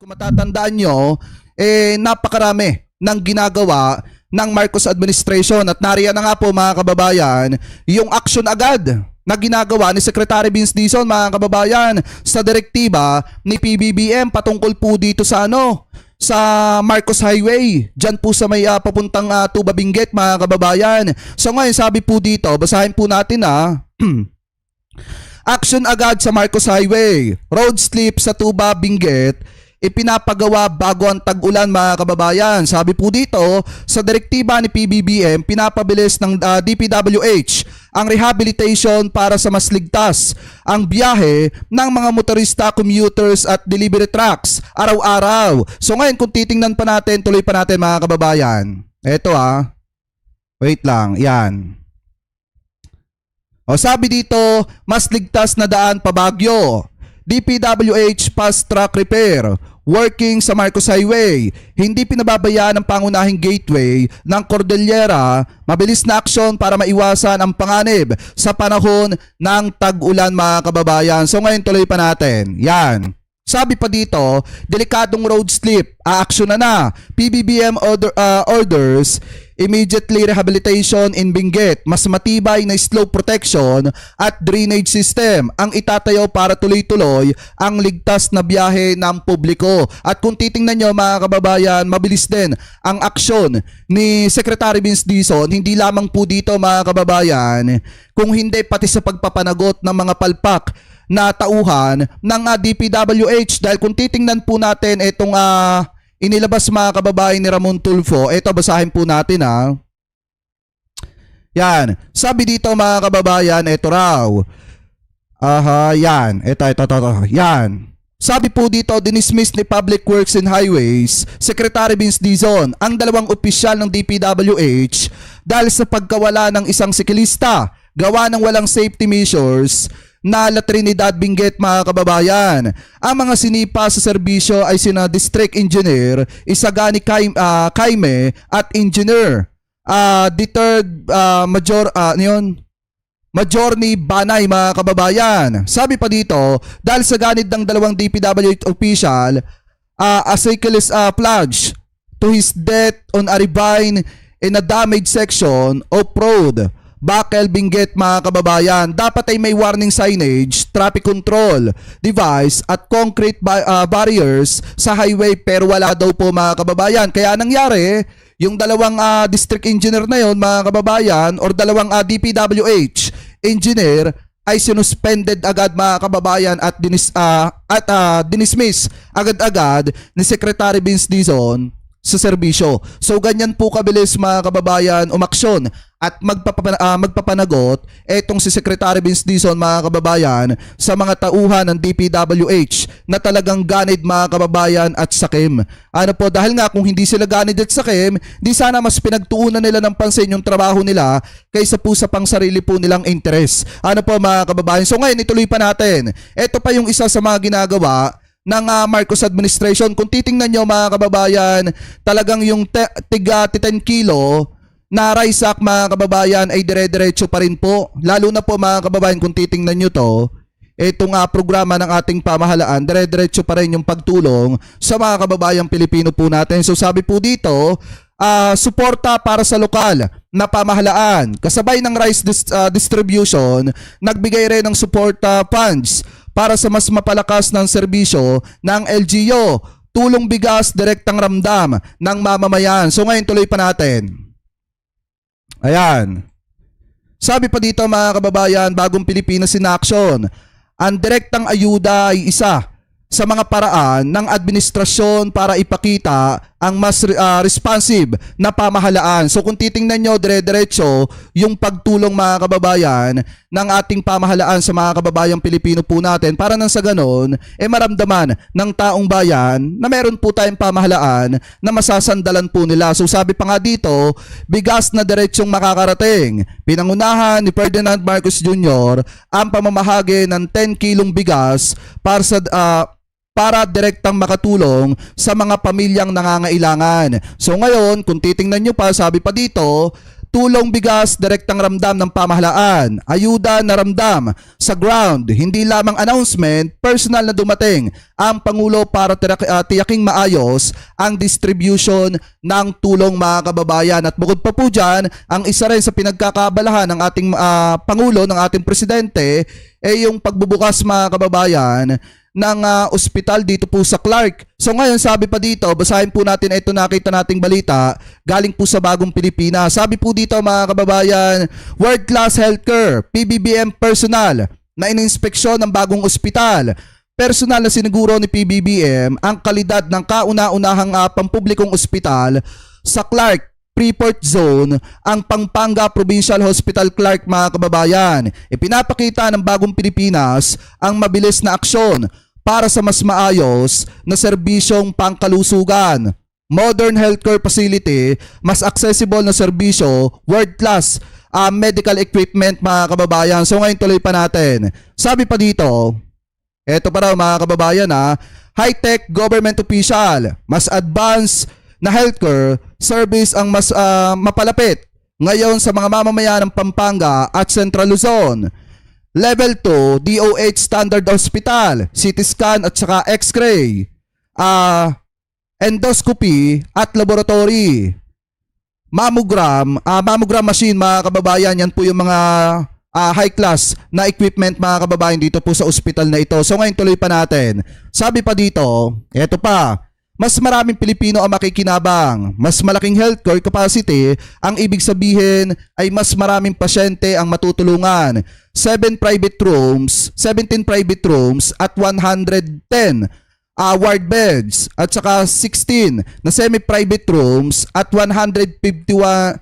Kung matatandaan nyo, napakarami ng ginagawa ng Marcos administration at nariyan na nga po mga kababayan yung action agad na ginagawa ni Secretary Vince Dizon mga kababayan sa direktiba ni PBBM patungkol po dito sa sa Marcos Highway dyan po sa may papuntang Tuba Benguet mga kababayan. So ngayon sabi po dito, basahin po natin action agad sa Marcos Highway, road slip sa Tuba Benguet ipinapagawa bago ang tag-ulan mga kababayan. Sabi po dito, sa direktiba ni PBBM, pinapabilis ng DPWH ang rehabilitation para sa mas ligtas ang biyahe ng mga motorista, commuters at delivery trucks araw-araw. So ngayon kung titingnan pa natin, tuloy pa natin mga kababayan. Eto wait lang, yan. O sabi dito, mas ligtas na daan pa Baguio. DPWH fast track repair working sa Marcos Highway. Hindi pinababayaan ang pangunahing gateway ng Cordillera. Mabilis na aksyon para maiwasan ang panganib sa panahon ng tag-ulan mga kababayan. So ngayon tuloy pa natin. Yan. Sabi pa dito, delikadong road slip, aaksyon na. PBBM orders immediately rehabilitation in Benguet. Mas matibay na slope protection at drainage system ang itatayo para tuloy-tuloy ang ligtas na biyahe ng publiko. At kung titingnan nyo mga kababayan, mabilis din ang aksyon ni Secretary Vince Dizon. Hindi lamang po dito mga kababayan, kung hindi pati sa pagpapanagot ng mga palpak na tauhan ng DPWH. Dahil kung titingnan po natin itong inilabas mga kababayan ni Ramon Tulfo, ito basahin po natin Yan. Sabi dito mga kababayan, ito raw. Yan. Ito. Yan. Sabi po dito, dinismiss ni Public Works and Highways Secretary Vince Dizon ang dalawang opisyal ng DPWH dahil sa pagkawala ng isang siklista gawa ng walang safety measures na La Trinidad Benguet mga kababayan. Ang mga sinipa sa serbisyo ay sina District Engineer Isagani Kaime at Engineer Deterred Majorny Banay mga kababayan. Sabi pa dito, dahil sa ganid ng dalawang DPWH official, a cyclist plunged to his death on a ravine in a damaged section of road Bakel, Benguet mga kababayan. Dapat ay may warning signage, traffic control device at concrete barriers sa highway pero wala daw po mga kababayan. Kaya nangyari, yung dalawang district engineer na yon mga kababayan or dalawang DPWH engineer ay sinuspended agad mga kababayan at dinismiss agad-agad ni Secretary Vince Dizon sa serbisyo. So ganyan po kabilis mga kababayan umaksyon at magpapanagot etong si Secretary Vince Dizon mga kababayan sa mga tauhan ng DPWH na talagang ganid mga kababayan at sakim. Dahil nga kung hindi sila ganid at sakim, di sana mas pinagtuunan nila ng pansin yung trabaho nila kaysa po sa pangsarili po nilang interes. Mga kababayan. So ngayon ituloy pa natin. Ito pa yung isa sa mga ginagawa ng Marcos administration. Kung titingnan nyo mga kababayan, talagang yung tiga 10 kilo na rice sack mga kababayan ay dire-diretso pa rin po. Lalo na po mga kababayan kung titingnan nyo to, itong programa ng ating pamahalaan, dire-diretso pa rin yung pagtulong sa mga kababayang Pilipino po natin. So sabi po dito, suporta para sa lokal na pamahalaan. Kasabay ng rice distribution, nagbigay rin ng suporta funds para sa mas mapalakas ng serbisyo ng LGU. Tulong bigas, direktang ramdam ng mamamayan. So ngayon tuloy pa natin. Ayan. Sabi pa dito mga kababayan, Bagong Pilipinas in Action, ang direktang ayuda ay isa sa mga paraan ng administrasyon para ipakita ang mas responsive na pamahalaan. So kung titingnan nyo dire-diretso yung pagtulong mga kababayan ng ating pamahalaan sa mga kababayang Pilipino po natin para nang sa ganon maramdaman ng taong bayan na meron po tayong pamahalaan na masasandalan po nila. So sabi pa nga dito, bigas na diretsong makakarating. Pinangunahan ni Ferdinand Marcos Jr. ang pamamahagi ng 10 kilong bigas para direktang makatulong sa mga pamilyang nangangailangan. So ngayon, kung titingnan nyo pa, sabi pa dito, tulong bigas, direktang ramdam ng pamahalaan, ayuda na ramdam sa ground, hindi lamang announcement, personal na dumating ang Pangulo para tiyaking maayos ang distribution ng tulong mga kababayan. At bukod pa po dyan, ang isa rin sa pinagkakabalahan ng ating Pangulo, ng ating Presidente, ay yung pagbubukas mga kababayan ng ospital dito po sa Clark. So ngayon sabi pa dito, basahin po natin ito, nakita nating balita galing po sa Bagong Pilipinas. Sabi po dito mga kababayan, world class healthcare, PBBM personnel na ininspeksyon ng bagong ospital. Personal na siniguro ni PBBM ang kalidad ng kauna-unahang pampublikong ospital sa Clark Freeport Zone, ang Pampanga Provincial Hospital Clark mga kababayan. Ipinapakita ng Bagong Pilipinas ang mabilis na aksyon para sa mas maayos na serbisyong pangkalusugan. Modern healthcare facility, mas accessible na serbisyo, world-class medical equipment mga kababayan. So ngayon tuloy pa natin. Sabi pa dito, eto pa raw mga kababayan high-tech government official, mas advanced na healthcare service ang mas mapalapit ngayon sa mga mamamayan ng Pampanga at Central Luzon. Level 2, DOH Standard Hospital, CT scan at saka X-ray, endoscopy at laboratory. Mammogram machine mga kababayan, yan po yung mga high class na equipment mga kababayan dito po sa ospital na ito. So ngayon tuloy pa natin. Sabi pa dito, eto pa, mas maraming Pilipino ang makikinabang. Mas malaking healthcare capacity, ang ibig sabihin ay mas maraming pasyente ang matutulungan. 17 private rooms at 110 ward beds at saka 16 na semi-private rooms at 151,500,000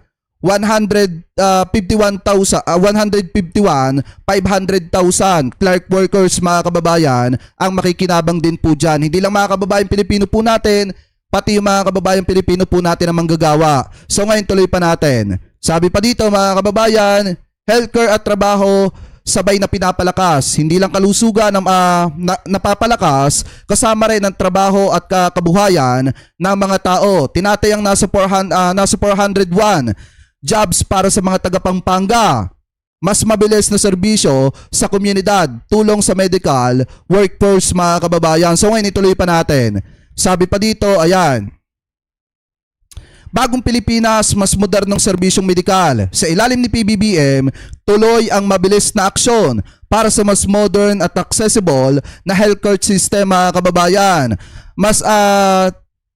Clark workers mga kababayan ang makikinabang din po dyan. Hindi lang mga kababayan Pilipino po natin, pati yung mga kababayan Pilipino po natin ang manggagawa. So ngayon tuloy pa natin. Sabi pa dito mga kababayan, healthcare at trabaho sabay na pinapalakas. Hindi lang kalusugan ang napapalakas, kasama rin ang trabaho at kabuhayan ng mga tao. Tinatayang nasa 401 jobs para sa mga taga Pampanga. Mas mabilis na serbisyo sa komunidad, tulong sa medical workforce mga kababayan. So ngayon ituloy pa natin. Sabi pa dito, ayan, Bagong Pilipinas, mas modernong serbisyong medikal. Sa ilalim ni PBBM, tuloy ang mabilis na aksyon para sa mas modern at accessible na healthcare system mga kababayan. Mas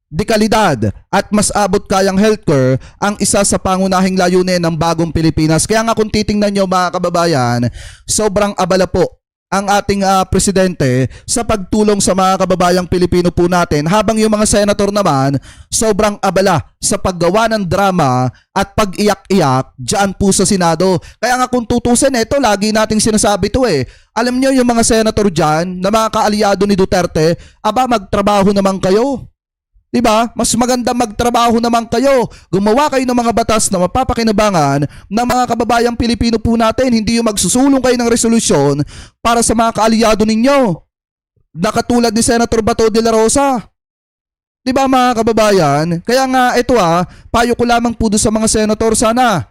dekalidad at mas abot kayang healthcare ang isa sa pangunahing layunin ng Bagong Pilipinas. Kaya nga kung titingnan nyo mga kababayan, sobrang abala po ang ating presidente sa pagtulong sa mga kababayang Pilipino po natin, habang yung mga senator naman sobrang abala sa paggawa ng drama at pag-iyak-iyak dyan po sa Senado. Kaya nga kung tutusin, ito lagi nating sinasabi to alam nyo yung mga senator dyan na mga kaalyado ni Duterte, aba magtrabaho naman kayo. Diba? Mas maganda magtrabaho naman kayo. Gumawa kayo ng mga batas na mapapakinabangan ng mga kababayang Pilipino po natin. Hindi yung magsusulong kayo ng resolusyon para sa mga kaalyado ninyo. Na katulad ni Senator Bato de la Rosa. Diba mga kababayan? Kaya nga ito payo ko lamang po sa mga senator, sana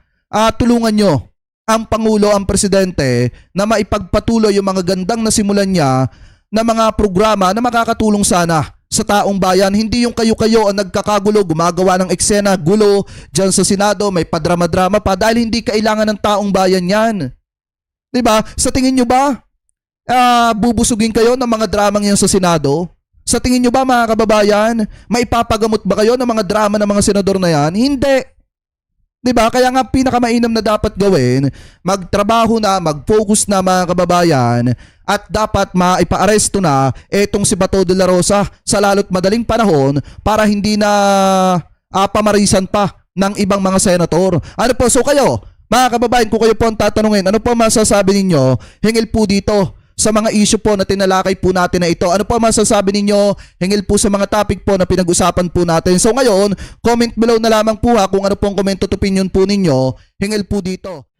tulungan nyo ang Pangulo, ang Presidente na maipagpatuloy yung mga gandang nasimulan niya na mga programa na makakatulong sana sa taong bayan. Hindi yung kayo-kayo ang nagkakagulo, gumagawa ng eksena, gulo dyan sa Senado, may padrama-drama pa, dahil hindi kailangan ng taong bayan yan. Diba? Sa tingin nyo ba, bubusugin kayo ng mga dramang yan sa Senado? Sa tingin nyo ba mga kababayan, maipapagamot ba kayo ng mga drama ng mga senador na yan? Hindi. Diba? Kaya nga pinakamainam na dapat gawin, magtrabaho na, mag-focus na mga kababayan, at dapat maipaaresto na etong si Bato de la Rosa sa lalo't madaling panahon para hindi na pamarisan pa ng ibang mga senator. Ano po? So kayo, mga kababayan, kung kayo po ang tatanungin, ano po masasabi ninyo hingil po dito sa mga issue po na tinalakay po natin na ito? Ano po masasabi ninyo hingil po sa mga topic po na pinag-usapan po natin? So ngayon, comment below na lamang po kung ano pong comment at opinion po ninyo hingil po dito.